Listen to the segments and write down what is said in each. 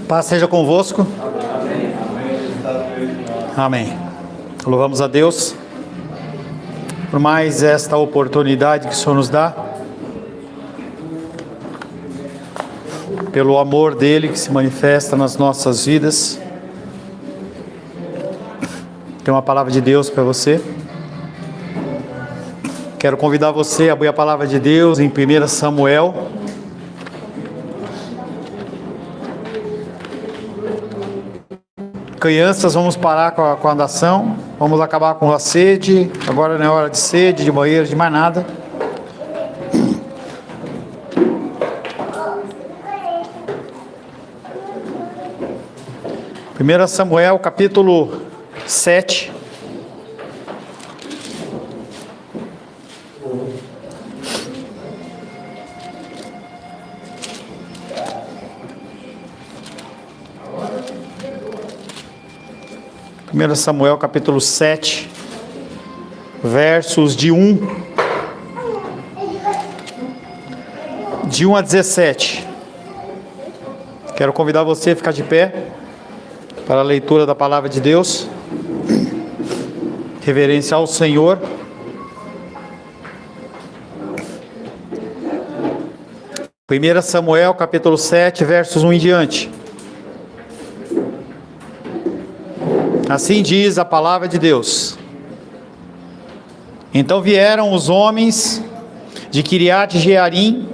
Paz seja convosco. Amém. Louvamos a Deus por mais esta oportunidade que o Senhor nos dá, pelo amor dele que se manifesta nas nossas vidas. Tem uma palavra de Deus para você. Quero convidar você a abrir a palavra de Deus em 1 Samuel. Crianças, vamos parar com a andação, vamos acabar com a sede. Agora não é hora de sede, de banheiro, de mais nada. Primeiro Samuel, capítulo 7. Primeiro Samuel, capítulo 7, versos de 1 a 17. Quero convidar você a ficar de pé para a leitura da palavra de Deus. Reverência ao Senhor. Primeiro Samuel, capítulo 7, versos 1 em diante. Assim diz a palavra de Deus. Então vieram os homens de Quiriate-Jearim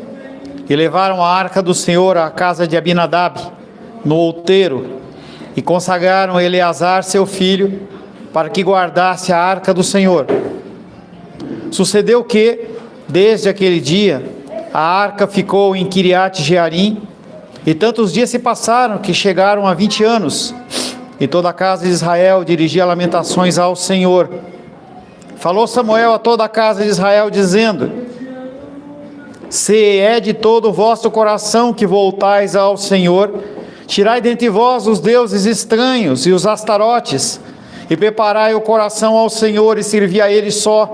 e levaram a arca do Senhor à casa de Abinadab, no outeiro, e consagraram Eleazar, seu filho, para que guardasse a arca do Senhor. Sucedeu que, desde aquele dia, a arca ficou em Quiriate-Jearim, e tantos dias se passaram que chegaram a 20 anos, e toda a casa de Israel dirigia lamentações ao Senhor. Falou Samuel a toda a casa de Israel, dizendo: se é de todo o vosso coração que voltais ao Senhor, tirai dentre vós os deuses estranhos e os astarotes, e preparai o coração ao Senhor, e servi a Ele só,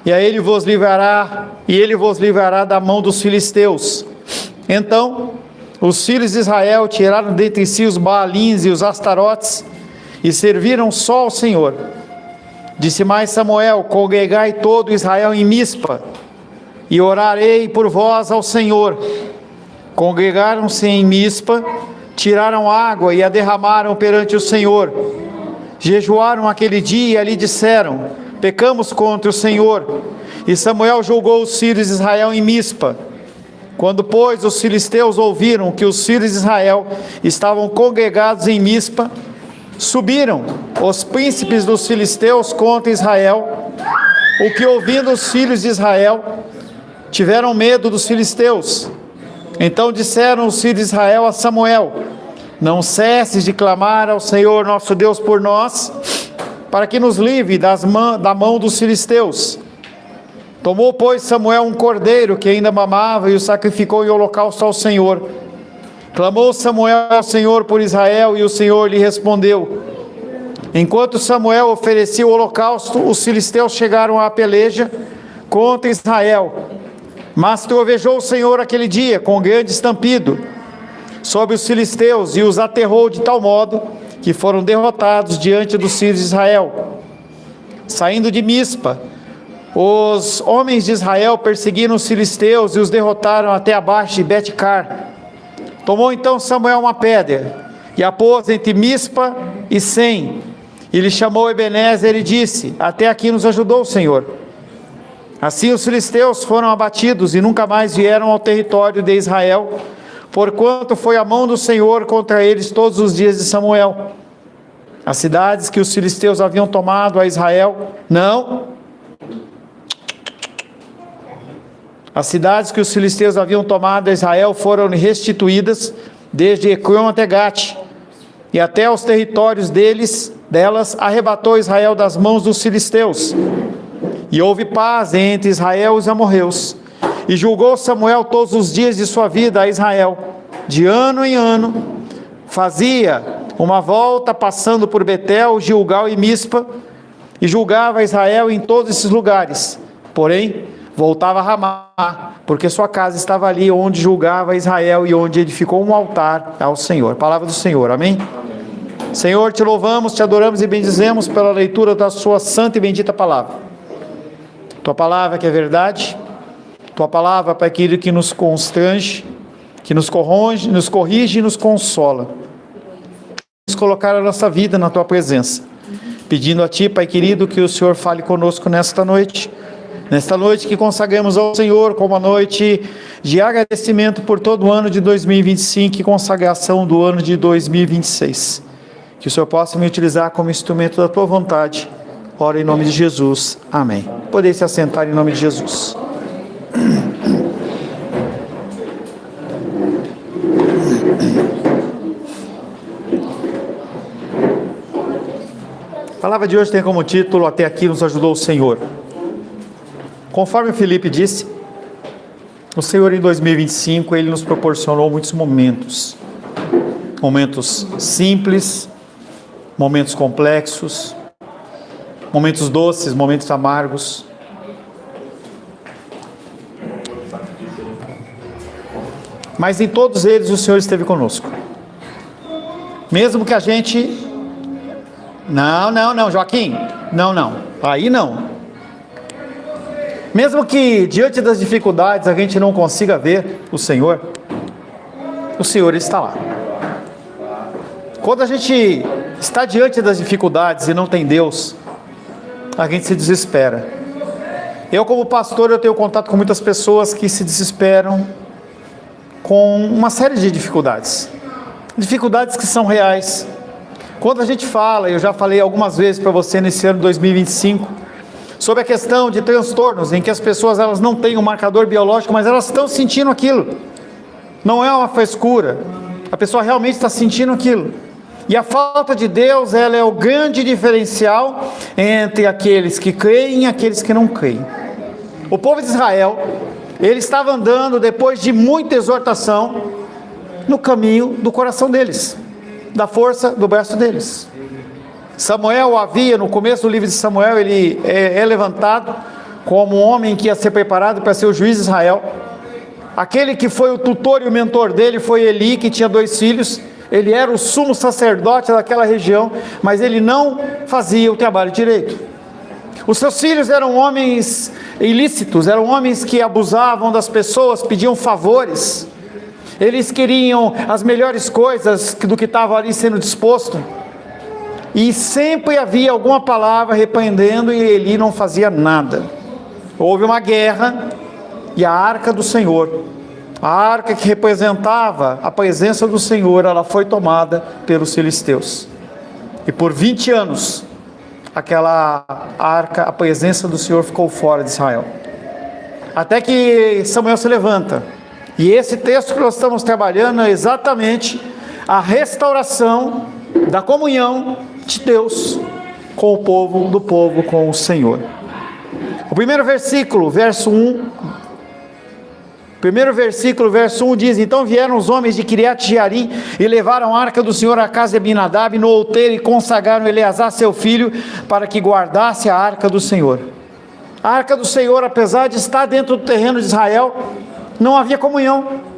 e Ele vos livrará da mão dos filisteus. Então os filhos de Israel tiraram dentre si os Baalins e os Astarotes, e serviram só ao Senhor. Disse mais Samuel: congregai todo Israel em Mispa, e orarei por vós ao Senhor. Congregaram-se em Mispa, tiraram água e a derramaram perante o Senhor. Jejuaram aquele dia e ali disseram: pecamos contra o Senhor. E Samuel julgou os filhos de Israel em Mispa. Quando, pois, os filisteus ouviram que os filhos de Israel estavam congregados em Mispa, subiram os príncipes dos filisteus contra Israel, o que, ouvindo os filhos de Israel, tiveram medo dos filisteus. Então disseram os filhos de Israel a Samuel: não cesses de clamar ao Senhor nosso Deus por nós, para que nos livre da mão dos filisteus. Tomou, pois, Samuel um cordeiro que ainda mamava e o sacrificou em holocausto ao Senhor. Clamou Samuel ao Senhor por Israel, e o Senhor lhe respondeu. Enquanto Samuel oferecia o holocausto, os filisteus chegaram à peleja contra Israel. Mas trovejou o Senhor aquele dia com grande estampido sobre os filisteus, e os aterrou de tal modo que foram derrotados diante dos filhos de Israel. Saindo de Mispa, os homens de Israel perseguiram os filisteus e os derrotaram até abaixo de Bet-car. Tomou então Samuel uma pedra e a pôs entre Mispa e Sem, e lhe chamou Ebenezer e disse: até aqui nos ajudou o Senhor. Assim os filisteus foram abatidos e nunca mais vieram ao território de Israel, porquanto foi a mão do Senhor contra eles todos os dias de Samuel. As cidades que os filisteus haviam tomado a Israel, As cidades que os filisteus haviam tomado a Israel foram restituídas, desde Ecrón até Gate, e até os territórios delas arrebatou Israel das mãos dos filisteus. E houve paz entre Israel e os amorreus. E julgou Samuel todos os dias de sua vida a Israel. De ano em ano, fazia uma volta passando por Betel, Gilgal e Mispa, e julgava Israel em todos esses lugares. Porém, voltava a Ramá, porque sua casa estava ali onde julgava Israel e onde edificou um altar ao Senhor. Palavra do Senhor, amém? Senhor, te louvamos, te adoramos e bendizemos pela leitura da sua santa e bendita palavra. Tua palavra que é verdade, tua palavra, Pai querido, que nos constrange, que nos corrige e nos consola. Vamos colocar a nossa vida na tua presença, pedindo a ti, Pai querido, que o Senhor fale conosco nesta noite que consagramos ao Senhor como a noite de agradecimento por todo o ano de 2025 e consagração do ano de 2026. Que o Senhor possa me utilizar como instrumento da tua vontade. Ora em nome de Jesus. Amém. Podem se assentar em nome de Jesus. A palavra de hoje tem como título: Até aqui nos ajudou o Senhor. Conforme o Felipe disse, o Senhor em 2025, Ele nos proporcionou muitos momentos. Momentos simples, momentos complexos, momentos doces, momentos amargos. Mas em todos eles o Senhor esteve conosco. Mesmo que a gente... Não, Joaquim, não, aí não. Mesmo que diante das dificuldades a gente não consiga ver o Senhor está lá. Quando a gente está diante das dificuldades e não tem Deus, a gente se desespera. Eu, como pastor, eu tenho contato com muitas pessoas que se desesperam com uma série de dificuldades que são reais. Quando a gente fala, eu já falei algumas vezes para você nesse ano 2025, sobre a questão de transtornos, em que as pessoas elas não têm um marcador biológico, mas elas estão sentindo aquilo. Não é uma frescura, a pessoa realmente está sentindo aquilo. E a falta de Deus, ela é o grande diferencial entre aqueles que creem e aqueles que não creem. O povo de Israel, ele estava andando, depois de muita exortação, no caminho do coração deles, da força do braço deles. Samuel havia, no começo do livro de Samuel, ele é levantado como um homem que ia ser preparado para ser o juiz de Israel. Aquele que foi o tutor e o mentor dele foi Eli, que tinha 2 filhos. Ele era o sumo sacerdote daquela região, mas ele não fazia o trabalho direito. Os seus filhos eram homens ilícitos, eram homens que abusavam das pessoas, pediam favores. Eles queriam as melhores coisas do que estava ali sendo disposto. E sempre havia alguma palavra repreendendo e Eli não fazia nada. Houve uma guerra e a arca do Senhor, a arca que representava a presença do Senhor, ela foi tomada pelos filisteus. E por 20 anos, aquela arca, a presença do Senhor ficou fora de Israel. Até que Samuel se levanta. E esse texto que nós estamos trabalhando é exatamente a restauração da comunhão de Deus com o povo, do povo com o Senhor. O primeiro versículo, verso 1 diz: Então vieram os homens de Quiriate-Jearim e levaram a arca do Senhor à casa de Abinadab no outeiro e consagraram Eleazar seu filho para que guardasse a arca do Senhor. A arca do Senhor, apesar de estar dentro do terreno de Israel, não havia comunhão.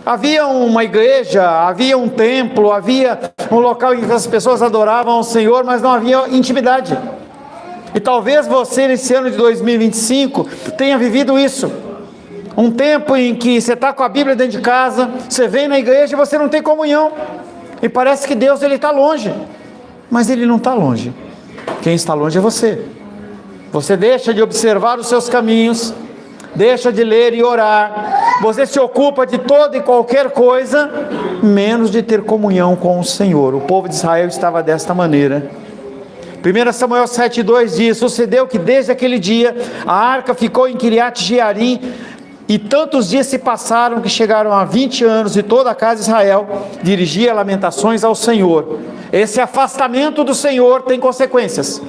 Havia uma igreja, havia um templo, havia um local em que as pessoas adoravam o Senhor, mas não havia intimidade. E talvez você, nesse ano de 2025, tenha vivido isso. Um tempo em que você está com a Bíblia dentro de casa, você vem na igreja e você não tem comunhão. E parece que Deus está longe. Mas Ele não está longe. Quem está longe é você. Você deixa de observar os seus caminhos, deixa de ler e orar. Você se ocupa de toda e qualquer coisa, menos de ter comunhão com o Senhor. O povo de Israel estava desta maneira. 1 Samuel 7,2 diz: Sucedeu que desde aquele dia a arca ficou em Quiriate-Jearim, e tantos dias se passaram que chegaram a 20 anos, e toda a casa de Israel dirigia lamentações ao Senhor. Esse afastamento do Senhor tem consequências.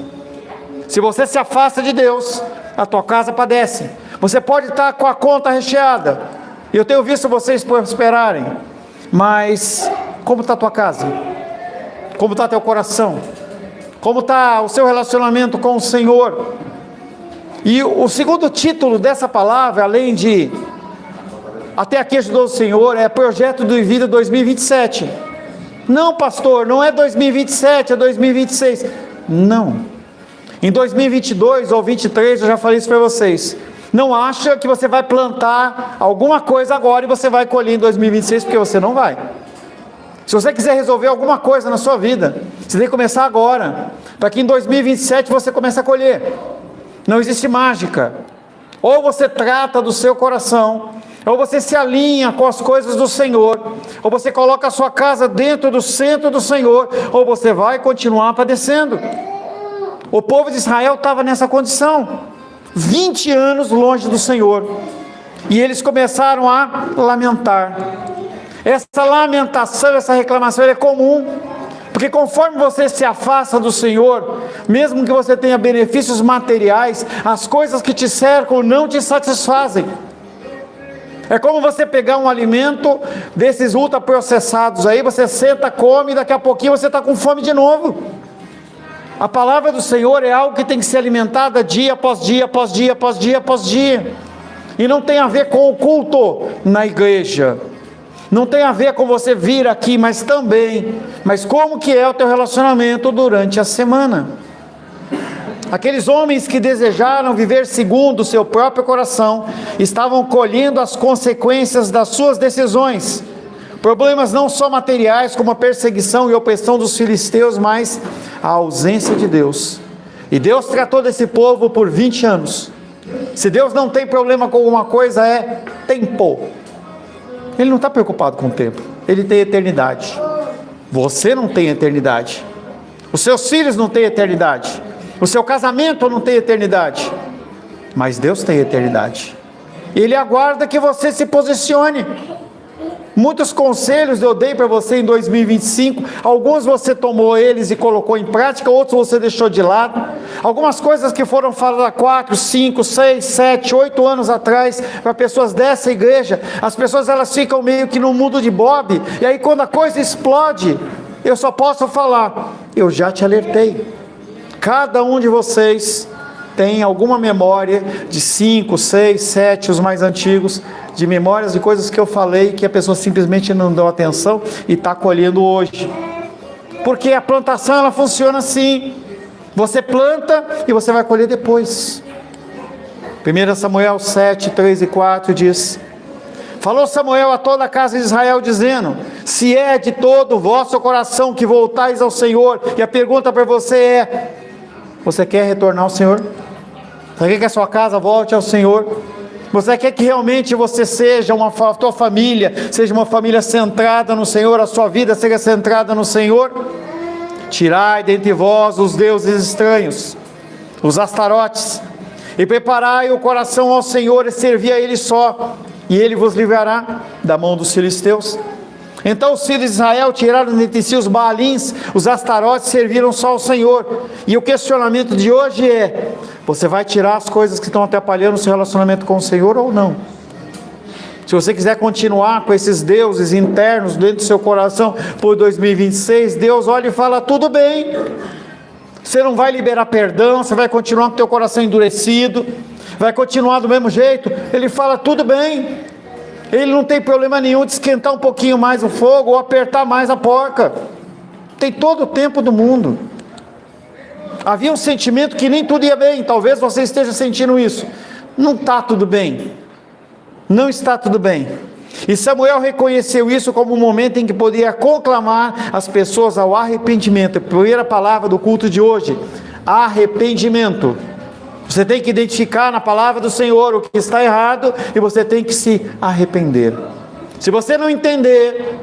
Se você se afasta de Deus, a tua casa padece. Você pode estar com a conta recheada, e eu tenho visto vocês prosperarem, mas como está a tua casa? Como está teu coração? Como está o seu relacionamento com o Senhor? E o segundo título dessa palavra, além de até aqui ajudou o Senhor, é Projeto de Vida 2027. Não, pastor, não é 2027, é 2026. Não. Em 2022 ou 2023, eu já falei isso para vocês. Não acha que você vai plantar alguma coisa agora e você vai colher em 2026, porque você não vai. Se você quiser resolver alguma coisa na sua vida, você tem que começar agora, para que em 2027 você comece a colher. Não existe mágica. Ou você trata do seu coração, ou você se alinha com as coisas do Senhor, ou você coloca a sua casa dentro do centro do Senhor, ou você vai continuar padecendo. O povo de Israel estava nessa condição, 20 anos longe do Senhor, e eles começaram a lamentar. Essa lamentação, essa reclamação é comum, porque conforme você se afasta do Senhor, mesmo que você tenha benefícios materiais, as coisas que te cercam não te satisfazem. É como você pegar um alimento desses ultraprocessados aí, você senta, come, e daqui a pouquinho você está com fome de novo. A palavra do Senhor é algo que tem que ser alimentada dia após dia, após dia, após dia, após dia. E não tem a ver com o culto na igreja. Não tem a ver com você vir aqui, mas como que é o teu relacionamento durante a semana. Aqueles homens que desejaram viver segundo o seu próprio coração, estavam colhendo as consequências das suas decisões. Problemas não só materiais, como a perseguição e opressão dos filisteus, mas a ausência de Deus. E Deus tratou desse povo por 20 anos. Se Deus não tem problema com alguma coisa, é tempo. Ele não está preocupado com o tempo, Ele tem eternidade. Você não tem eternidade. Os seus filhos não têm eternidade. O seu casamento não tem eternidade. Mas Deus tem eternidade. Ele aguarda que você se posicione. Muitos conselhos eu dei para você em 2025, alguns você tomou eles e colocou em prática, outros você deixou de lado. Algumas coisas que foram faladas há 4, 5, 6, 7, 8 anos atrás, para pessoas dessa igreja, as pessoas elas ficam meio que no mundo de Bob, e aí quando a coisa explode, eu só posso falar, eu já te alertei. Cada um de vocês tem alguma memória de 5, 6, 7, os mais antigos, de memórias de coisas que eu falei que a pessoa simplesmente não deu atenção e está colhendo hoje. Porque a plantação ela funciona assim: você planta e você vai colher depois. 1 Samuel 7, 3 e 4 diz: falou Samuel a toda a casa de Israel, dizendo: se é de todo o vosso coração que voltais ao Senhor, e a pergunta para você é: você quer retornar ao Senhor? Você quer que a sua casa volte ao Senhor? Você quer que realmente você seja a tua família seja uma família centrada no Senhor, a sua vida seja centrada no Senhor? Tirai dentre vós os deuses estranhos, os astarotes, e preparai o coração ao Senhor e servi a Ele só, e Ele vos livrará da mão dos filisteus. Então os filhos de Israel tiraram dentre si os baalins, os astarotes, serviram só ao Senhor. E o questionamento de hoje é: você vai tirar as coisas que estão atrapalhando o seu relacionamento com o Senhor ou não? Se você quiser continuar com esses deuses internos dentro do seu coração por 2026, Deus olha e fala: tudo bem. Você não vai liberar perdão, você vai continuar com o teu coração endurecido, vai continuar do mesmo jeito. Ele fala: tudo bem. Ele não tem problema nenhum de esquentar um pouquinho mais o fogo ou apertar mais a porca. Tem todo o tempo do mundo. Havia um sentimento que nem tudo ia bem. Talvez você esteja sentindo isso. Não está tudo bem. Não está tudo bem. E Samuel reconheceu isso como um momento em que poderia conclamar as pessoas ao arrependimento. A primeira palavra do culto de hoje: arrependimento. Você tem que identificar na palavra do Senhor o que está errado e você tem que se arrepender. Se você não entender,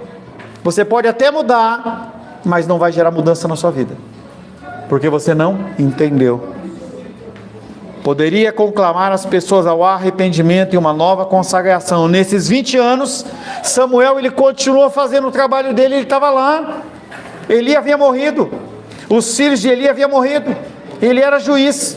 você pode até mudar, mas não vai gerar mudança na sua vida, porque você não entendeu. Poderia conclamar as pessoas ao arrependimento e uma nova consagração. Nesses 20 anos, Samuel ele continuou fazendo o trabalho dele, ele estava lá. Eli havia morrido, os filhos de Eli haviam morrido, ele era juiz.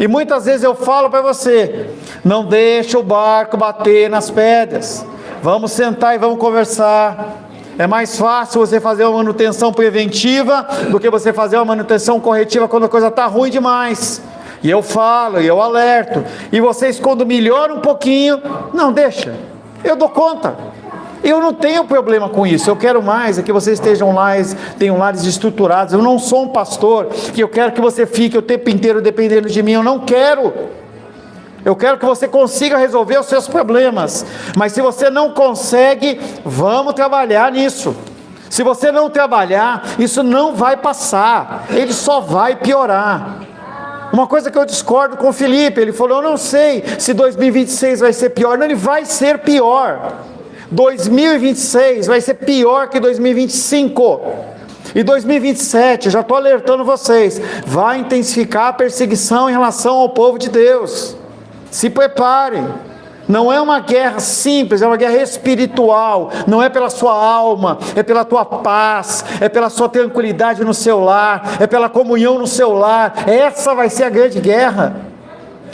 E muitas vezes eu falo para você: não deixa o barco bater nas pedras, vamos sentar e vamos conversar. É mais fácil você fazer uma manutenção preventiva do que você fazer uma manutenção corretiva quando a coisa está ruim demais. E eu falo, e eu alerto. E vocês, quando melhoram um pouquinho, não, deixa, eu dou conta. Eu não tenho problema com isso. Eu quero mais é que vocês estejam lá, tenham lares estruturados. Eu não sou um pastor que eu quero que você fique o tempo inteiro dependendo de mim. Eu não quero. Eu quero que você consiga resolver os seus problemas. Mas se você não consegue, vamos trabalhar nisso. Se você não trabalhar, isso não vai passar. Ele só vai piorar. Uma coisa que eu discordo com o Felipe, ele falou, eu não sei se 2026 vai ser pior. Não, ele vai ser pior. 2026 vai ser pior que 2025. E 2027, eu já estou alertando vocês, vai intensificar a perseguição em relação ao povo de Deus. Se preparem. Não é uma guerra simples, é uma guerra espiritual. Não é pela sua alma, é pela tua paz, é pela sua tranquilidade no seu lar, é pela comunhão no seu lar. Essa vai ser a grande guerra,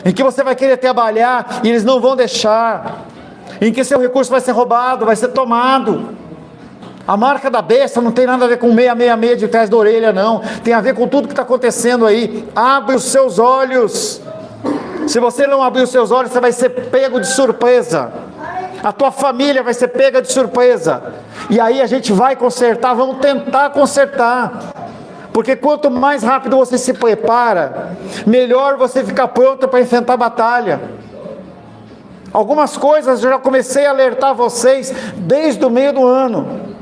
em que você vai querer trabalhar e eles não vão deixar, em que seu recurso vai ser roubado, vai ser tomado. A marca da besta não tem nada a ver com 666 de trás da orelha, não. Tem a ver com tudo que está acontecendo aí. Abre os seus olhos. Se você não abrir os seus olhos, você vai ser pego de surpresa. A tua família vai ser pega de surpresa. E aí a gente vai consertar, vamos tentar consertar. Porque quanto mais rápido você se prepara, melhor você fica pronto para enfrentar a batalha. Algumas coisas eu já comecei a alertar vocês desde o meio do ano.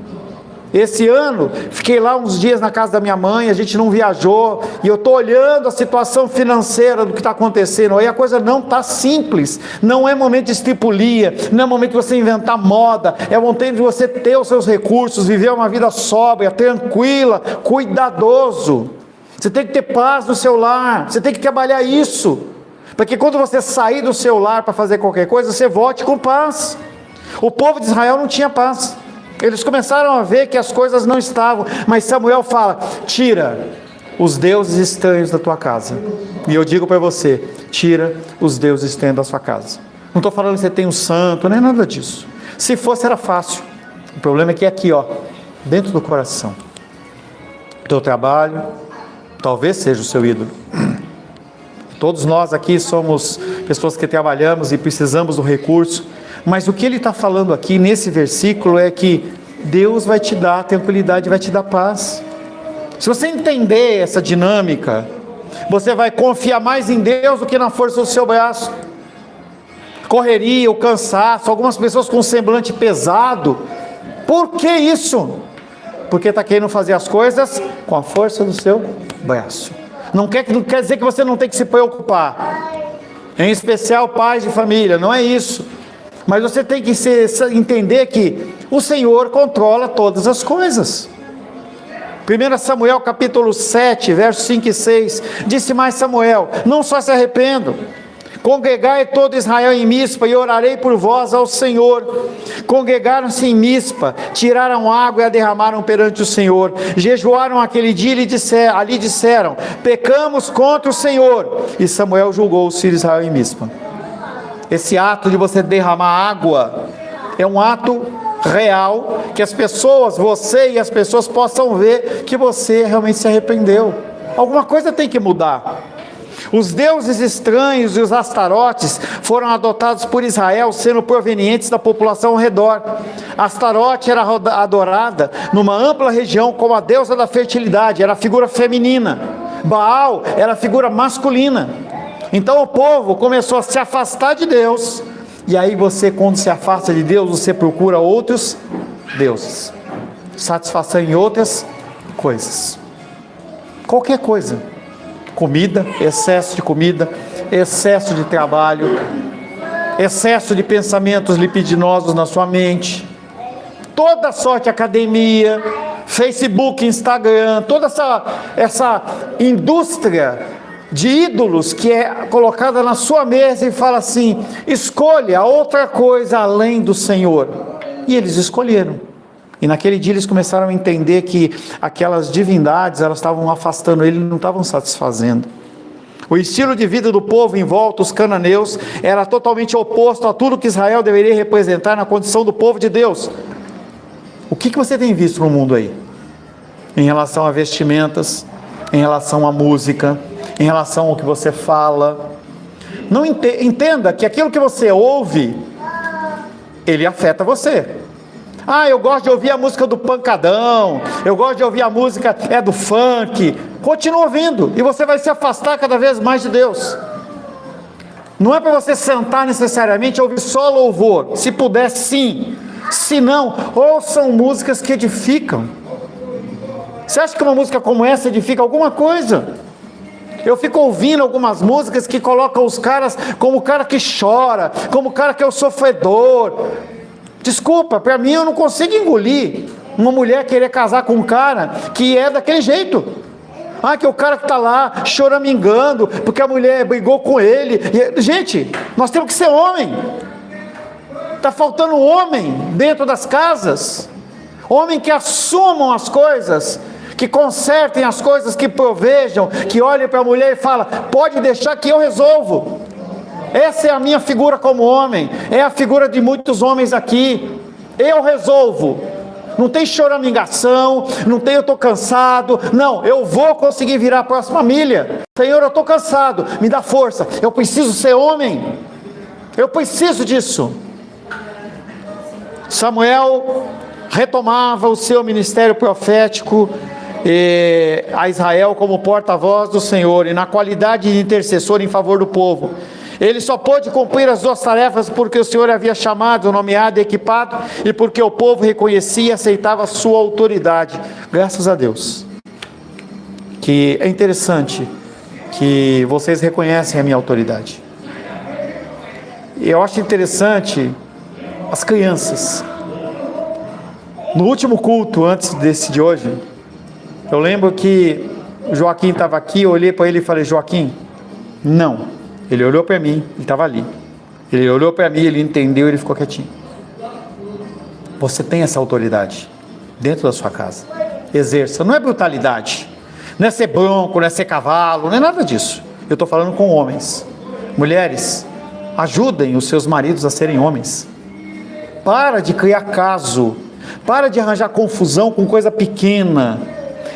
Esse ano, fiquei lá uns dias na casa da minha mãe, a gente não viajou, e eu estou olhando a situação financeira do que está acontecendo, aí a coisa não está simples, não é momento de estripulia, não é momento de você inventar moda, é momento de você ter os seus recursos, viver uma vida sóbria, tranquila, cuidadoso. Você tem que ter paz no seu lar, você tem que trabalhar isso, para que quando você sair do seu lar para fazer qualquer coisa, você volte com paz. O povo de Israel não tinha paz. Eles começaram a ver que as coisas não estavam, mas Samuel fala, tira os deuses estranhos da tua casa. E eu digo para você, tira os deuses estranhos da sua casa. Não estou falando que você tem um santo, nem nada disso. Se fosse era fácil. O problema é que é aqui, ó, dentro do coração. O teu trabalho, talvez seja o seu ídolo. Todos nós aqui somos pessoas que trabalhamos e precisamos do recurso. Mas o que ele está falando aqui nesse versículo é que Deus vai te dar tranquilidade, vai te dar paz. Se você entender essa dinâmica, você vai confiar mais em Deus do que na força do seu braço. Correria, o cansaço, algumas pessoas com um semblante pesado. Por que isso? Porque está querendo fazer as coisas com a força do seu braço. Não quer dizer que você não tem que se preocupar. Em especial pais de família, não é isso. Mas você tem que entender que o Senhor controla todas as coisas. 1 Samuel capítulo 7, versos 5 e 6, disse mais Samuel, não só se arrependam, congregai todo Israel em Mispa e orarei por vós ao Senhor. Congregaram-se em Mispa, tiraram água e a derramaram perante o Senhor, jejuaram aquele dia e ali disseram, pecamos contra o Senhor, e Samuel julgou os filhos de Israel em Mispa. Esse ato de você derramar água é um ato real, que as pessoas, você e as pessoas possam ver que você realmente se arrependeu. Alguma coisa tem que mudar. Os deuses estranhos e os astarotes foram adotados por Israel, sendo provenientes da população ao redor. Astarote era adorada numa ampla região como a deusa da fertilidade, era a figura feminina. Baal era a figura masculina. Então o povo começou a se afastar de Deus, e aí você, quando se afasta de Deus, você procura outros deuses, satisfação em outras coisas, qualquer coisa, comida, excesso de trabalho, excesso de pensamentos libidinosos na sua mente, toda sorte de academia, Facebook, Instagram, toda essa indústria de ídolos que é colocada na sua mesa e fala assim, escolha outra coisa além do Senhor. E eles escolheram. E naquele dia eles começaram a entender que aquelas divindades, elas estavam afastando ele, não estavam satisfazendo. O estilo de vida do povo em volta, os cananeus, era totalmente oposto a tudo que Israel deveria representar na condição do povo de Deus. O que você tem visto no mundo aí? Em relação a vestimentas, em relação à música, em relação ao que você fala. Não entenda que aquilo que você ouve, ele afeta você. Ah, eu gosto de ouvir a música do pancadão, eu gosto de ouvir a música do funk. Continua ouvindo e você vai se afastar cada vez mais de Deus. Não é para você sentar necessariamente e ouvir só louvor. Se puder, sim. Se não, ouçam músicas que edificam. Você acha que uma música como essa edifica alguma coisa? Eu fico ouvindo algumas músicas que colocam os caras como o cara que chora, como o cara que é o sofredor. Desculpa, para mim eu não consigo engolir uma mulher querer casar com um cara que é daquele jeito. Ah, que o cara que está lá choramingando porque a mulher brigou com ele. Gente, nós temos que ser homem. Está faltando homem dentro das casas. Homem que assumam as coisas, que consertem as coisas, que provejam, que olhem para a mulher e falem, pode deixar que eu resolvo. Essa é a minha figura como homem, é a figura de muitos homens aqui. Eu resolvo. Não tem choramingação, não tem eu estou cansado. Não, eu vou conseguir virar a próxima milha. Senhor, eu estou cansado, me dá força. Eu preciso ser homem. Eu preciso disso. Samuel retomava o seu ministério profético a Israel como porta-voz do Senhor e na qualidade de intercessor em favor do povo. Ele só pôde cumprir as duas tarefas porque o Senhor havia chamado, nomeado e equipado, e porque o povo reconhecia e aceitava a sua autoridade. Graças a Deus. Que é interessante que vocês reconhecem a minha autoridade. E eu acho interessante as crianças. No último culto, antes desse de hoje, eu lembro que o Joaquim estava aqui, eu olhei para ele e falei, Joaquim, não. Ele olhou para mim, ele estava ali. Ele olhou para mim, ele entendeu, ele ficou quietinho. Você tem essa autoridade dentro da sua casa. Exerça, não é brutalidade, não é ser bronco, não é ser cavalo, não é nada disso. Eu estou falando com homens. Mulheres, ajudem os seus maridos a serem homens. Para de criar caso, para de arranjar confusão com coisa pequena.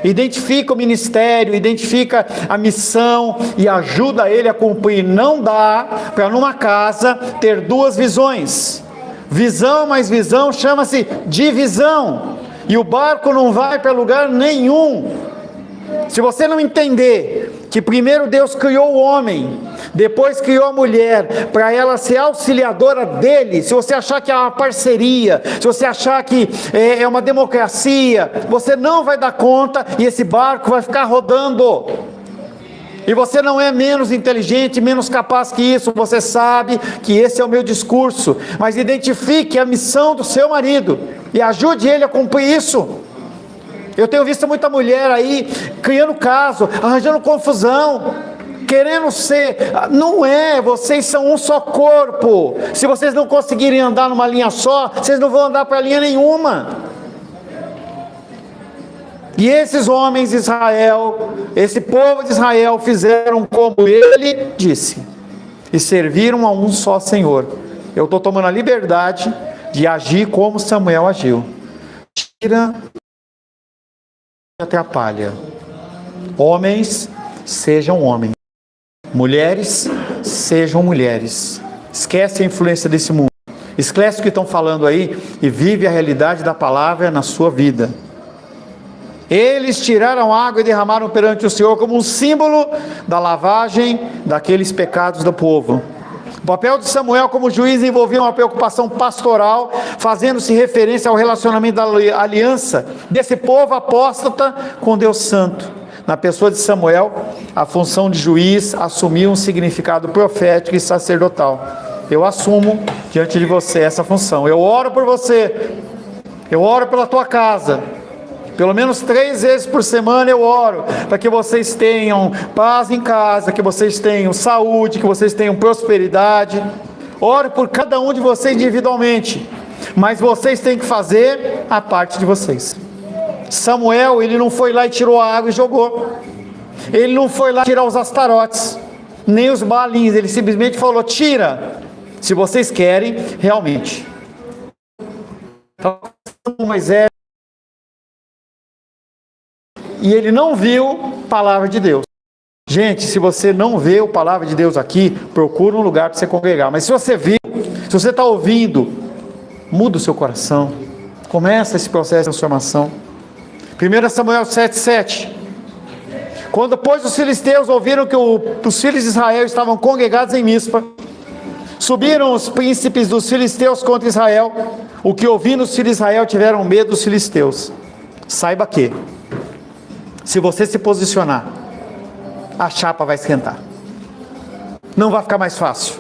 Identifica o ministério, identifica a missão e ajuda ele a cumprir. Não dá para numa casa ter duas visões. Visão mais visão chama-se divisão. E o barco não vai para lugar nenhum. Se você não entender que primeiro Deus criou o homem, depois criou a mulher, para ela ser auxiliadora dele, se você achar que é uma parceria, se você achar que é uma democracia, você não vai dar conta e esse barco vai ficar rodando. E você não é menos inteligente, menos capaz que isso, você sabe que esse é o meu discurso, mas identifique a missão do seu marido e ajude ele a cumprir isso. Eu tenho visto muita mulher aí criando caso, arranjando confusão, querendo ser. Não é, vocês são um só corpo. Se vocês não conseguirem andar numa linha só, vocês não vão andar para linha nenhuma. E esses homens de Israel, esse povo de Israel fizeram como ele disse e serviram a um só Senhor. Eu estou tomando a liberdade de agir como Samuel agiu. Tira, atrapalha. Homens, sejam homens. Mulheres, sejam mulheres. Esquece a influência desse mundo. Esquece o que estão falando aí e vive a realidade da palavra na sua vida. Eles tiraram água e derramaram perante o Senhor como um símbolo da lavagem daqueles pecados do povo. O papel de Samuel como juiz envolvia uma preocupação pastoral, fazendo-se referência ao relacionamento da aliança desse povo apóstata com Deus Santo. Na pessoa de Samuel, a função de juiz assumiu um significado profético e sacerdotal. Eu assumo diante de você essa função. Eu oro por você, eu oro pela tua casa. Pelo menos 3 vezes por semana eu oro para que vocês tenham paz em casa, que vocês tenham saúde, que vocês tenham prosperidade. Oro por cada um de vocês individualmente, mas vocês têm que fazer a parte de vocês. Samuel, ele não foi lá e tirou a água e jogou. Ele não foi lá tirar os astarotes, nem os balins. Ele simplesmente falou, tira, se vocês querem realmente. Então, Moisés, e ele não viu a palavra de Deus. Gente, se você não vê a palavra de Deus aqui, procura um lugar para você congregar. Mas se você viu, se você está ouvindo, muda o seu coração. Começa esse processo de transformação. 1 Samuel 7,7. Quando, pois, os filisteus ouviram que os filhos de Israel estavam congregados em Mispa, subiram os príncipes dos filisteus contra Israel. O que ouvindo os filhos de Israel tiveram medo dos filisteus. Saiba que, se você se posicionar, a chapa vai esquentar. Não vai ficar mais fácil.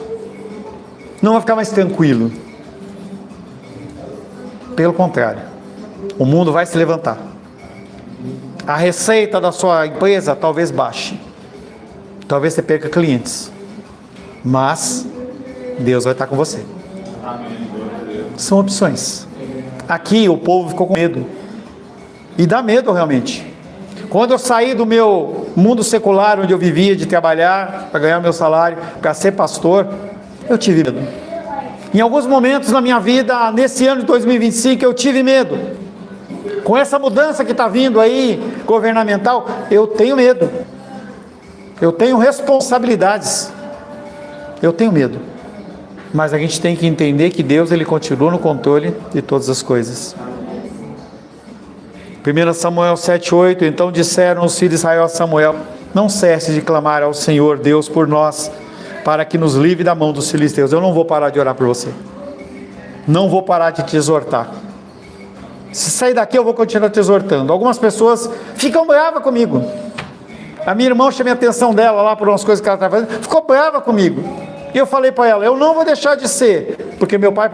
Não vai ficar mais tranquilo. Pelo contrário, o mundo vai se levantar. A receita da sua empresa talvez baixe. Talvez você perca clientes. Mas Deus vai estar com você. São opções. Aqui o povo ficou com medo. E dá medo realmente. Quando eu saí do meu mundo secular, onde eu vivia de trabalhar para ganhar meu salário, para ser pastor, eu tive medo. Em alguns momentos na minha vida, nesse ano de 2025, eu tive medo. Com essa mudança que está vindo aí, governamental, eu tenho medo. Eu tenho responsabilidades. Eu tenho medo. Mas a gente tem que entender que Deus, Ele continua no controle de todas as coisas. 1 Samuel 7,8. Então disseram os filhos de Israel a Samuel: não cesse de clamar ao Senhor Deus por nós, para que nos livre da mão dos filisteus. Eu não vou parar de orar por você. Não vou parar de te exortar. Se sair daqui eu vou continuar te exortando. Algumas pessoas ficam bravas comigo. A minha irmã, chamei a atenção dela lá por umas coisas que ela estava fazendo, ficou brava comigo. E eu falei para ela: eu não vou deixar de ser, porque meu pai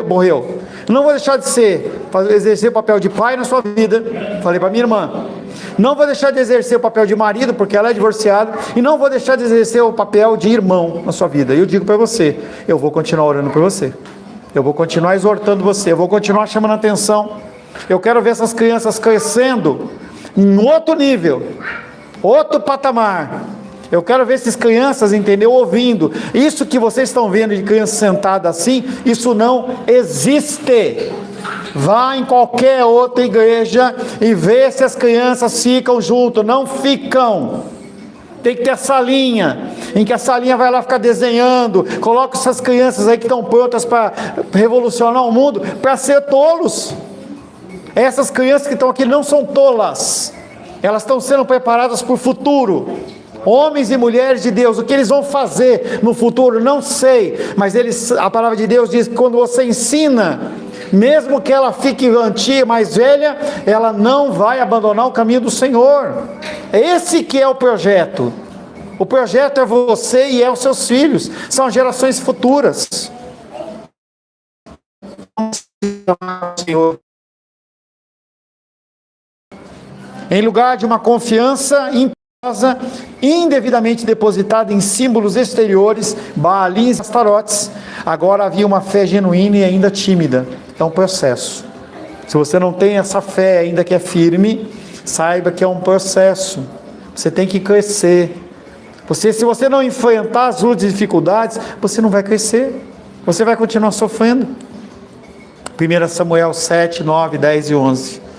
morreu. Não vou deixar de ser, exercer o papel de pai na sua vida. Falei para minha irmã: não vou deixar de exercer o papel de marido, porque ela é divorciada. E não vou deixar de exercer o papel de irmão na sua vida. E eu digo para você: eu vou continuar orando por você. Eu vou continuar exortando você. Eu vou continuar chamando a atenção. Eu quero ver essas crianças crescendo em outro nível, outro patamar. Eu quero ver essas crianças, entendeu? Ouvindo. Isso que vocês estão vendo de criança sentada assim, isso não existe. Vá em qualquer outra igreja e vê se as crianças ficam junto. Não ficam. Tem que ter a salinha, em que a salinha vai lá ficar desenhando. Coloca essas crianças aí que estão prontas para revolucionar o mundo, para ser tolos. Essas crianças que estão aqui não são tolas. Elas estão sendo preparadas para o futuro. Homens e mulheres de Deus, o que eles vão fazer no futuro, não sei, mas a palavra de Deus diz que quando você ensina, mesmo que ela fique antiga, mais velha, ela não vai abandonar o caminho do Senhor. Esse que é o projeto. O projeto é você e é os seus filhos, são gerações futuras. Senhor, em lugar de uma confiança indevidamente depositada em símbolos exteriores, baalins e astarotes, agora havia uma fé genuína e ainda tímida. É um processo. Se você não tem essa fé ainda que é firme, saiba que é um processo. Você tem que crescer. Se você não enfrentar as lutas e dificuldades, você não vai crescer. Você vai continuar sofrendo. 1 Samuel 7, 9, 10 e 11.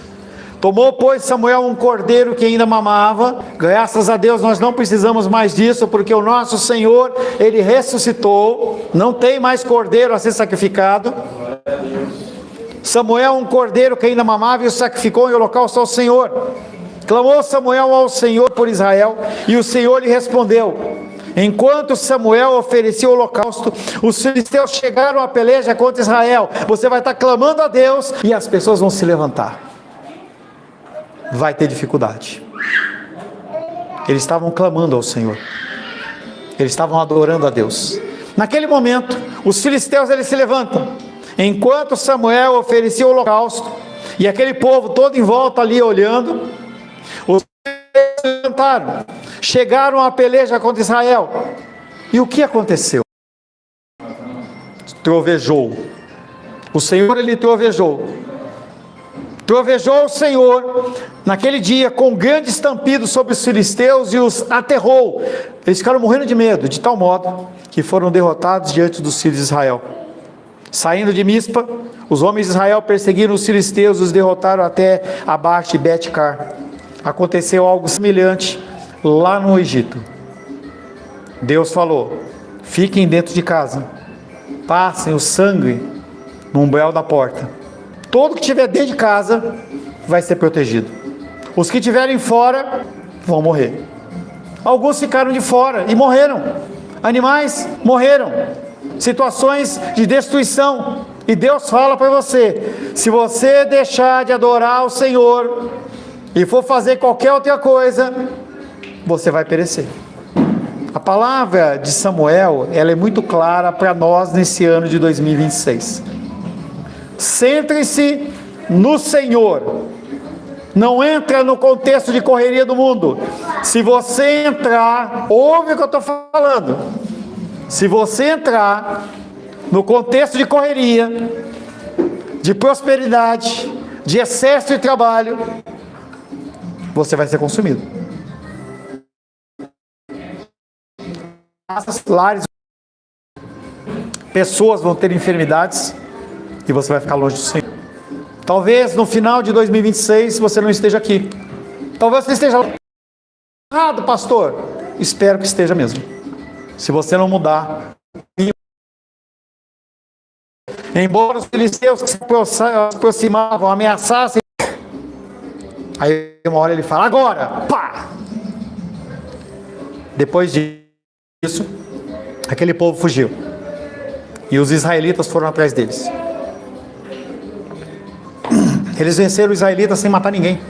Tomou, pois, Samuel um cordeiro que ainda mamava. Graças a Deus nós não precisamos mais disso, porque o nosso Senhor, Ele ressuscitou. Não tem mais cordeiro a ser sacrificado. Samuel um cordeiro que ainda mamava e o sacrificou em holocausto ao Senhor. Clamou Samuel ao Senhor por Israel, e o Senhor lhe respondeu. Enquanto Samuel oferecia o holocausto, os filisteus chegaram à peleja contra Israel. Você vai estar clamando a Deus e as pessoas vão se levantar. Vai ter dificuldade. Eles estavam clamando ao Senhor. Eles estavam adorando a Deus. Naquele momento, os filisteus eles se levantam. Enquanto Samuel oferecia o holocausto, e aquele povo todo em volta ali olhando, os filisteus se levantaram. Chegaram à peleja contra Israel. E o que aconteceu? Trovejou. O Senhor ele trovejou. Trovejou o Senhor naquele dia com um grande estampido sobre os filisteus e os aterrou. Eles ficaram morrendo de medo, de tal modo que foram derrotados diante dos filhos de Israel. Saindo de Mispa, os homens de Israel perseguiram os filisteus e os derrotaram até abaixo de Bet-car. Aconteceu algo semelhante lá no Egito. Deus falou: fiquem dentro de casa, passem o sangue no umbral da porta. Todo que estiver dentro de casa vai ser protegido. Os que estiverem fora vão morrer. Alguns ficaram de fora e morreram. Animais morreram. Situações de destruição. E Deus fala para você: se você deixar de adorar o Senhor e for fazer qualquer outra coisa, você vai perecer. A palavra de Samuel, ela é muito clara para nós nesse ano de 2026. Centre-se no Senhor. Não entra no contexto de correria do mundo. Se você entrar, ouve o que eu estou falando. Se você entrar no contexto de correria, de prosperidade, de excesso de trabalho, você vai ser consumido. Lares, pessoas vão ter enfermidades e você vai ficar longe do Senhor. Talvez no final de 2026 você não esteja aqui. Talvez você esteja errado, pastor. Espero que esteja mesmo. Se você não mudar. Embora os filisteus que se aproximavam, ameaçassem, aí uma hora ele fala: agora, pá! Depois disso, aquele povo fugiu. E os israelitas foram atrás deles. Eles venceram os israelitas sem matar ninguém,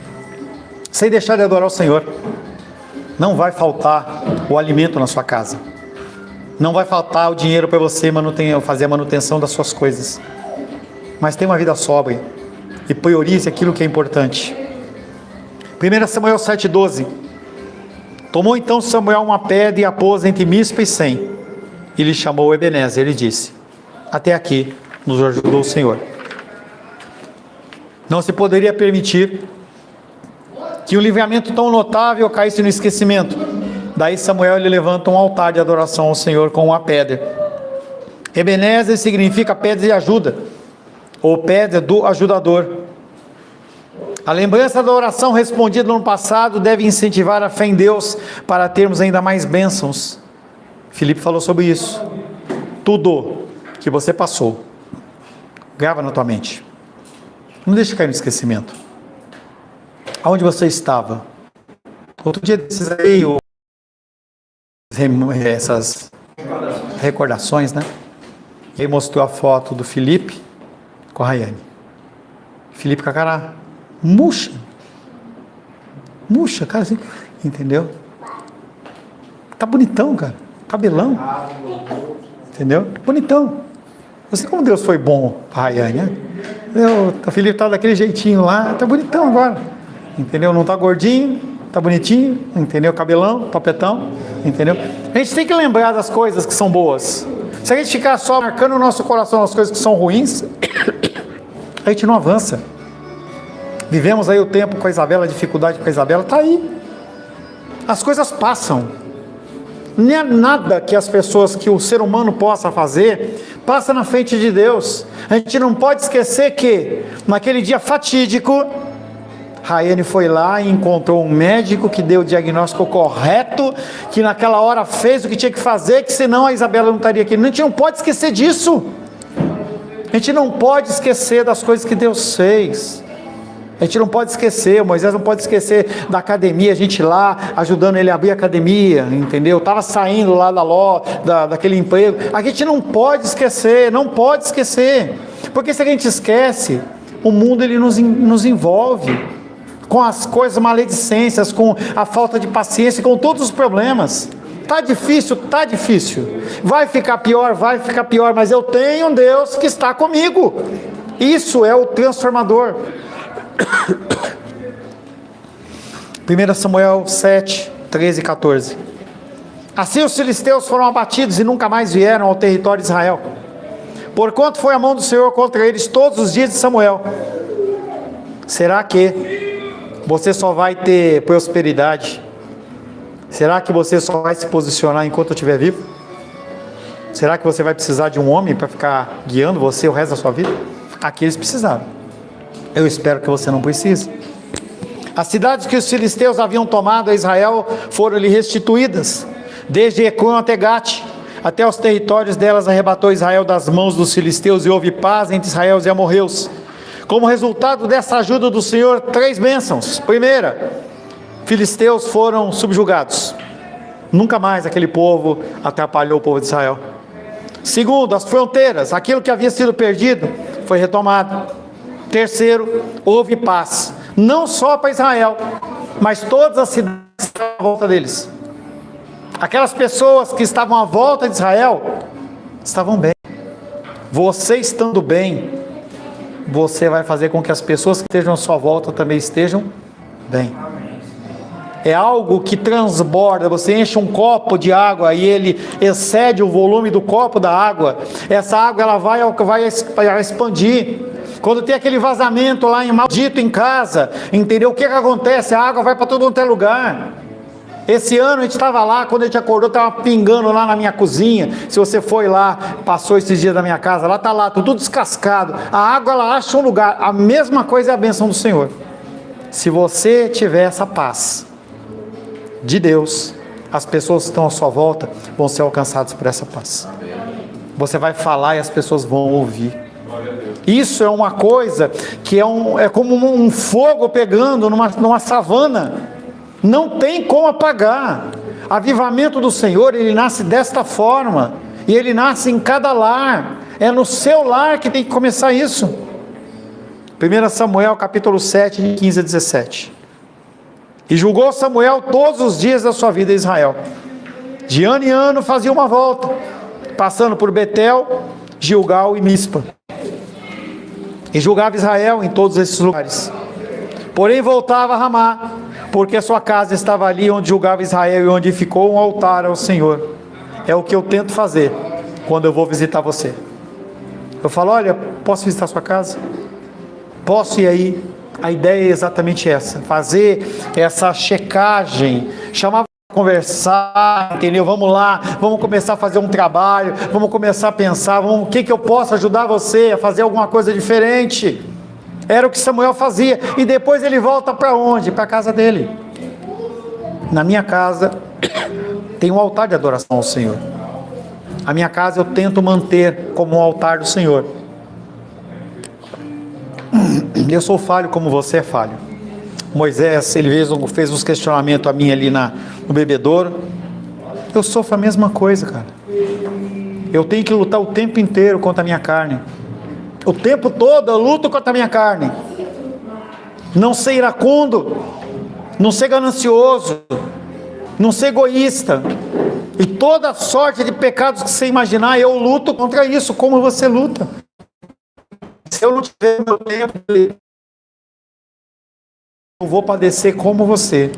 sem deixar de adorar o Senhor. Não vai faltar o alimento na sua casa. Não vai faltar o dinheiro para você fazer a manutenção das suas coisas. Mas tenha uma vida sóbria e priorize aquilo que é importante. 1 Samuel 7,12. Tomou então Samuel uma pedra e a pôs entre Mispa e Sem, e lhe chamou Ebenezer. Ele disse: até aqui nos ajudou o Senhor. Não se poderia permitir que um livramento tão notável caísse no esquecimento. Daí Samuel ele levanta um altar de adoração ao Senhor com uma pedra. Ebenezer significa pedra de ajuda, ou pedra do ajudador. A lembrança da oração respondida no passado deve incentivar a fé em Deus para termos ainda mais bênçãos. Filipe falou sobre isso. Tudo que você passou, grava na tua mente. Não deixe cair no esquecimento. Aonde você estava? Outro dia desses aí, essas recordações, né? E aí mostrou a foto do Filipe com a Rayane. Filipe com a cara murcha, cara, assim, entendeu? Tá bonitão, cara, cabelão, entendeu? Bonitão. Você como Deus foi bom para a Rayane, né? O Filipe tá daquele jeitinho lá, tá bonitão agora, entendeu? Não tá gordinho, tá bonitinho, entendeu? Cabelão, topetão, entendeu? A gente tem que lembrar das coisas que são boas. Se a gente ficar só marcando no nosso coração as coisas que são ruins, a gente não avança. Vivemos aí o tempo com a Isabela, a dificuldade com a Isabela, tá aí. As coisas passam. Não é nada que as pessoas, que o ser humano possa fazer, passa na frente de Deus. A gente não pode esquecer que, naquele dia fatídico, Rayane foi lá e encontrou um médico que deu o diagnóstico correto, que naquela hora fez o que tinha que fazer, que senão a Isabela não estaria aqui. A gente não pode esquecer disso. A gente não pode esquecer das coisas que Deus fez. A gente não pode esquecer, Moisés não pode esquecer da academia, a gente lá ajudando ele a abrir a academia, entendeu? Estava saindo lá daquele emprego. A gente não pode esquecer, porque se a gente esquece, o mundo ele nos envolve com as coisas maledicências, com a falta de paciência, com todos os problemas. Tá difícil, vai ficar pior, mas eu tenho um Deus que está comigo. Isso é o transformador. 1 Samuel 7, 13 e 14. Assim os filisteus foram abatidos e nunca mais vieram ao território de Israel, porquanto foi a mão do Senhor contra eles todos os dias de Samuel. Será que você só vai ter prosperidade? Será que você só vai se posicionar enquanto eu estiver vivo? Será que você vai precisar de um homem para ficar guiando você o resto da sua vida? Aqui eles precisaram. Eu espero que você não precise. As cidades que os filisteus haviam tomado a Israel foram-lhe restituídas. desde Ecrón até Gate, até os territórios delas arrebatou Israel das mãos dos filisteus, e houve paz entre Israel e os amorreus. Como resultado dessa ajuda do Senhor, 3 bênçãos. Primeira, filisteus foram subjugados. Nunca mais aquele povo atrapalhou o povo de Israel. Segundo, as fronteiras, aquilo que havia sido perdido, foi retomado. Terceiro, houve paz, não só para Israel, mas todas as cidades à volta deles. Aquelas pessoas que estavam à volta de Israel, estavam bem. Você estando bem, você vai fazer com que as pessoas que estejam à sua volta também estejam bem. É algo que transborda. Você enche um copo de água e ele excede o volume do copo da água. Essa água ela vai expandir. Quando tem aquele vazamento lá em maldito em casa, entendeu? O que acontece? A água vai para todo outro lugar. Esse ano a gente estava lá, quando a gente acordou, estava pingando lá na minha cozinha. Se você foi lá, passou esses dias da minha casa, lá está lá, tudo descascado. A água ela acha um lugar. A mesma coisa é a bênção do Senhor. Se você tiver essa paz de Deus, as pessoas que estão à sua volta vão ser alcançadas por essa paz. Você vai falar e as pessoas vão ouvir. Isso é uma coisa que é como um fogo pegando numa savana. Não tem como apagar. Avivamento do Senhor, ele nasce desta forma. E ele nasce em cada lar. É no seu lar que tem que começar isso. 1 Samuel capítulo 7, de 15 a 17. E julgou Samuel todos os dias da sua vida em Israel. De ano em ano fazia uma volta, passando por Betel, Gilgal e Mispa. E julgava Israel em todos esses lugares. Porém voltava a Ramá, porque a sua casa estava ali onde julgava Israel e onde ficou um altar ao Senhor. É o que eu tento fazer quando eu vou visitar você. Eu falo, olha, posso visitar a sua casa? Posso ir aí? A ideia é exatamente essa, fazer essa checagem, chamar para conversar, entendeu? Vamos lá, vamos começar a fazer um trabalho, vamos começar a pensar, o que eu posso ajudar você a fazer alguma coisa diferente. Era o que Samuel fazia, e depois ele volta para onde? Para a casa dele. Na minha casa tem um altar de adoração ao Senhor. A minha casa eu tento manter como um altar do Senhor. Eu sou falho como você é falho. Moisés, ele fez uns questionamentos a mim ali no bebedouro. Eu sofro a mesma coisa, cara. Eu tenho que lutar o tempo inteiro contra a minha carne. O tempo todo eu luto contra a minha carne. Não ser iracundo, não ser ganancioso, não ser egoísta. E toda sorte de pecados que você imaginar, eu luto contra isso, como você luta. Se eu não tiver meu tempo, eu vou padecer como você.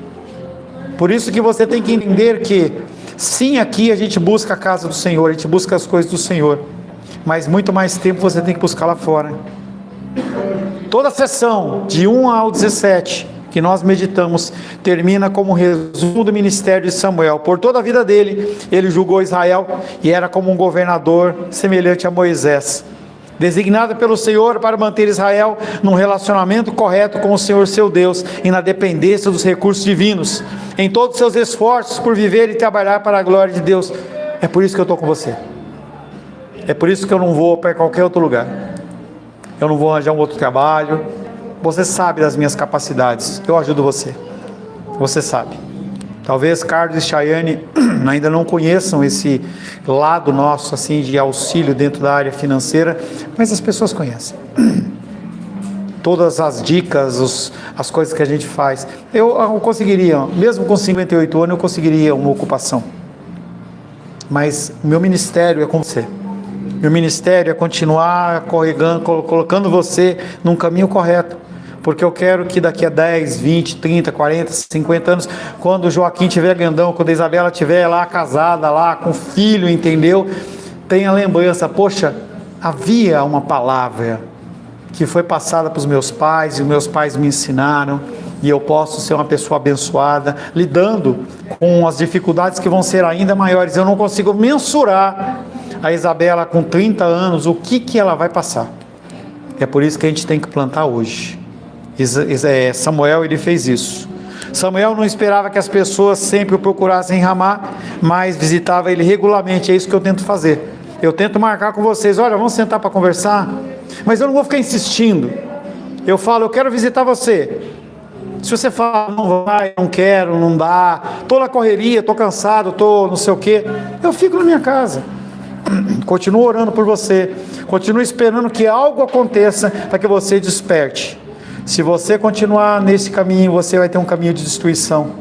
Por isso que você tem que entender que, sim, aqui a gente busca a casa do Senhor, a gente busca as coisas do Senhor, mas muito mais tempo você tem que buscar lá fora. Toda a sessão, de 1 ao 17, que nós meditamos, termina como resumo do ministério de Samuel. Por toda a vida dele, ele julgou Israel e era como um governador semelhante a Moisés, designado pelo Senhor para manter Israel num relacionamento correto com o Senhor seu Deus e na dependência dos recursos divinos, em todos os seus esforços por viver e trabalhar para a glória de Deus. É por isso que eu estou com você. É por isso que eu não vou para qualquer outro lugar. Eu não vou arranjar um outro trabalho. Você sabe das minhas capacidades. Eu ajudo você. Você sabe. Talvez Carlos e Chayane ainda não conheçam esse lado nosso assim de auxílio dentro da área financeira, mas as pessoas conhecem. Todas as dicas, as coisas que a gente faz. Eu conseguiria, mesmo com 58 anos, eu conseguiria uma ocupação. Mas o meu ministério é com você. Meu ministério é continuar colocando você num caminho correto. Porque eu quero que daqui a 10, 20, 30, 40, 50 anos, quando o Joaquim estiver grandão, quando a Isabela estiver lá casada, lá com filho, entendeu? Tenha lembrança, poxa, havia uma palavra que foi passada para os meus pais, e os meus pais me ensinaram, e eu posso ser uma pessoa abençoada, lidando com as dificuldades que vão ser ainda maiores. Eu não consigo mensurar a Isabela com 30 anos, o que ela vai passar. É por isso que a gente tem que plantar hoje. Samuel, ele fez isso. Samuel não esperava que as pessoas sempre o procurassem em Ramá, mas visitava ele regularmente. É isso que eu tento fazer. Eu tento marcar com vocês, olha, vamos sentar para conversar, mas eu não vou ficar insistindo. Eu falo, eu quero visitar você. Se você fala, não vai, não quero, não dá, estou na correria, estou cansado, estou não sei o quê, eu fico na minha casa. Continuo orando por você, continuo esperando que algo aconteça para que você desperte. Se você continuar nesse caminho, você vai ter um caminho de destruição.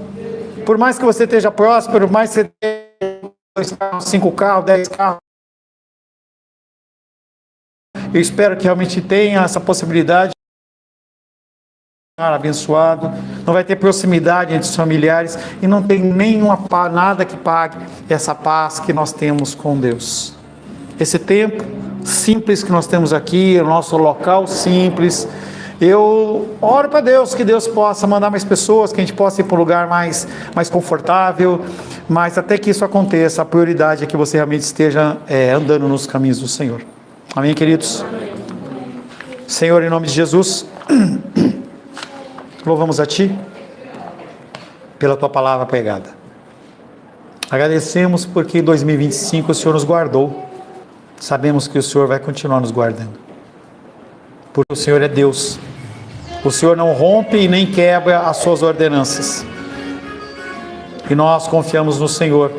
Por mais que você esteja próspero, por mais que você tenha 2 carros, 5 carros, 10 carros, eu espero que realmente tenha essa possibilidade. Abençoado, não vai ter proximidade entre os familiares e não tem nada que pague essa paz que nós temos com Deus. Esse tempo simples que nós temos aqui, o nosso local simples, eu oro para Deus, que Deus possa mandar mais pessoas, que a gente possa ir para um lugar mais confortável, mas até que isso aconteça, a prioridade é que você realmente esteja andando nos caminhos do Senhor. Amém, queridos? Senhor, em nome de Jesus, louvamos a Ti pela Tua palavra pregada. Agradecemos porque em 2025 o Senhor nos guardou. Sabemos que o Senhor vai continuar nos guardando. Porque o Senhor é Deus. O Senhor não rompe e nem quebra as Suas ordenanças. E nós confiamos no Senhor.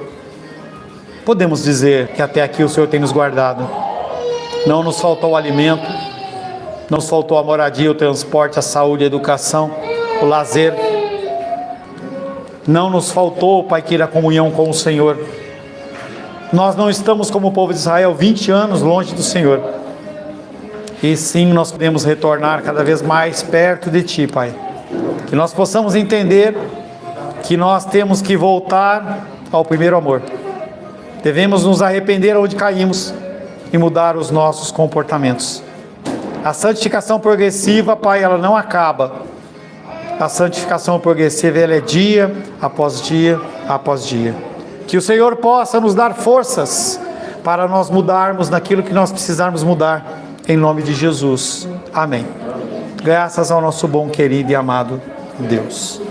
Podemos dizer que até aqui o Senhor tem nos guardado. Não nos faltou o alimento, não nos faltou a moradia, o transporte, a saúde, a educação, o lazer. Não nos faltou, Pai querido, a comunhão com o Senhor. Nós não estamos como o povo de Israel 20 anos longe do Senhor. E sim, nós podemos retornar cada vez mais perto de Ti, Pai. Que nós possamos entender que nós temos que voltar ao primeiro amor. Devemos nos arrepender onde caímos e mudar os nossos comportamentos. A santificação progressiva, Pai, ela não acaba. A santificação progressiva, ela é dia após dia após dia. Que o Senhor possa nos dar forças para nós mudarmos naquilo que nós precisarmos mudar, em nome de Jesus. Amém. Graças ao nosso bom, querido e amado Deus.